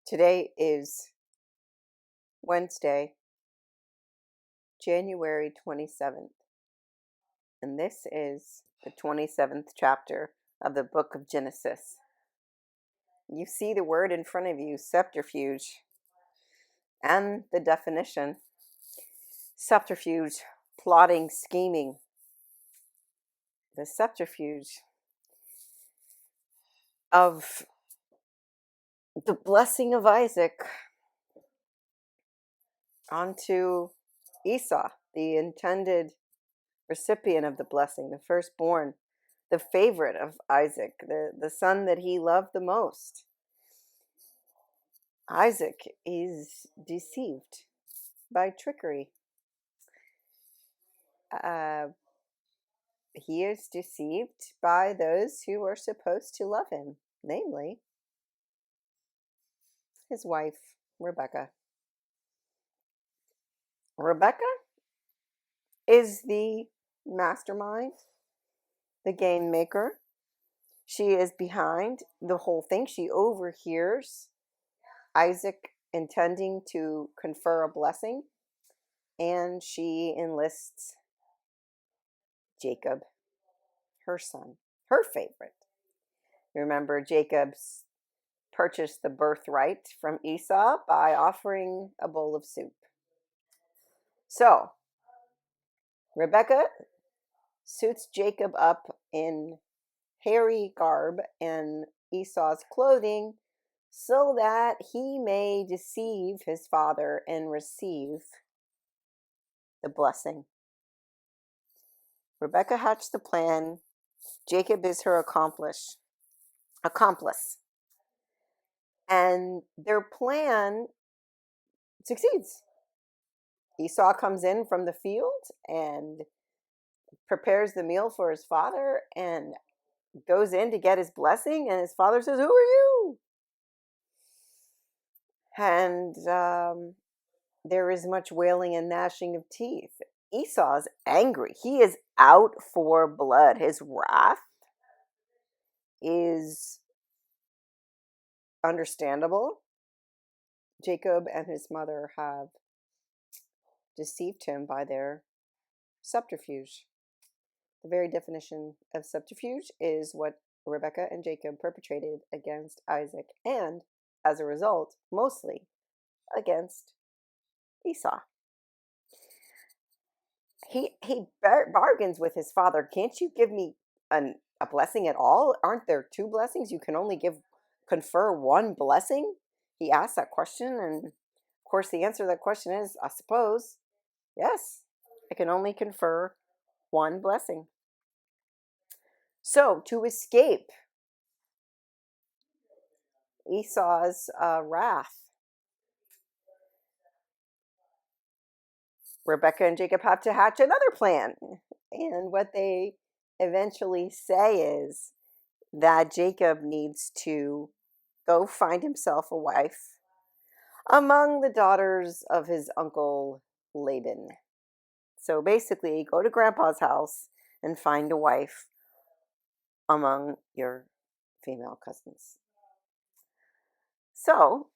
Today is Wednesday, January 27th, and this is the 27th chapter of the book of Genesis. You see the word in front of you, subterfuge, and the definition. Subterfuge, plotting, scheming. The subterfuge of the blessing of Isaac onto Esau, the intended recipient of the blessing, the firstborn, the favorite of Isaac, the son that he loved the most. Isaac is deceived by trickery. Uh, he is deceived by those who are supposed to love him, namely his wife, Rebecca. Rebecca is the mastermind, the game maker. She is behind the whole thing. She overhears Isaac intending to confer a blessing, and she enlists Jacob, her son, her favorite. Remember, Jacob's purchased the birthright from Esau by offering a bowl of soup. So, Rebecca suits Jacob up in hairy garb and Esau's clothing so that he may deceive his father and receive the blessing. Rebecca hatched the plan. Jacob is her accomplice. And their plan succeeds. Esau comes in from the field and prepares the meal for his father and goes in to get his blessing. And his father says, "Who are you?" And there is much wailing and gnashing of teeth. Esau is angry. He is out for blood. His wrath is understandable. Jacob and his mother have deceived him by their subterfuge. The very definition of subterfuge is what Rebecca and Jacob perpetrated against Isaac, and as a result, mostly against Esau. He bargains with his father. "Can't you give me a blessing at all? Aren't there two blessings? You can only confer one blessing?" He asks that question, and of course the answer to that question is, I suppose, yes, I can only confer one blessing. So, to escape Esau's wrath, Rebecca and Jacob have to hatch another plan. And what they eventually say is that Jacob needs to go find himself a wife among the daughters of his uncle Laban. So basically, go to grandpa's house and find a wife among your female cousins. So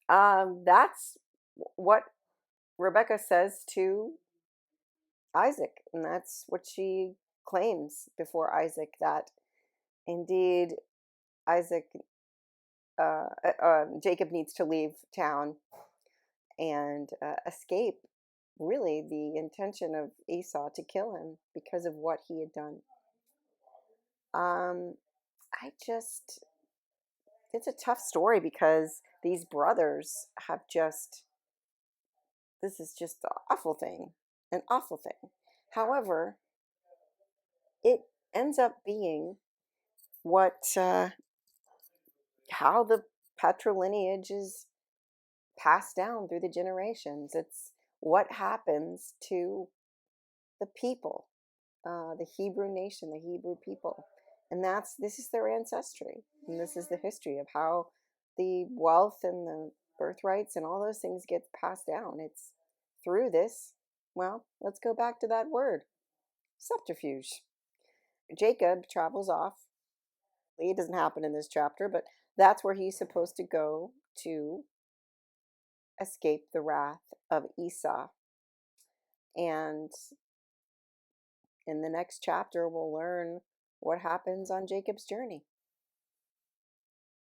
that's what Rebecca says to Isaac, and that's what she claims before Isaac, that indeed Isaac, Jacob needs to leave town and escape, really, the intention of Esau to kill him because of what he had done. It's a tough story because these brothers have this is just an awful thing. However, it ends up being how the patrilineage is passed down through the generations. It's what happens to the people, the Hebrew nation, the Hebrew people. And this is their ancestry. And this is the history of how the wealth and the birthrights and all those things get passed down. It's through this. Well, let's go back to that word, subterfuge. Jacob travels off. It doesn't happen in this chapter, but that's where he's supposed to go to escape the wrath of Esau. And in the next chapter, we'll learn what happens on Jacob's journey.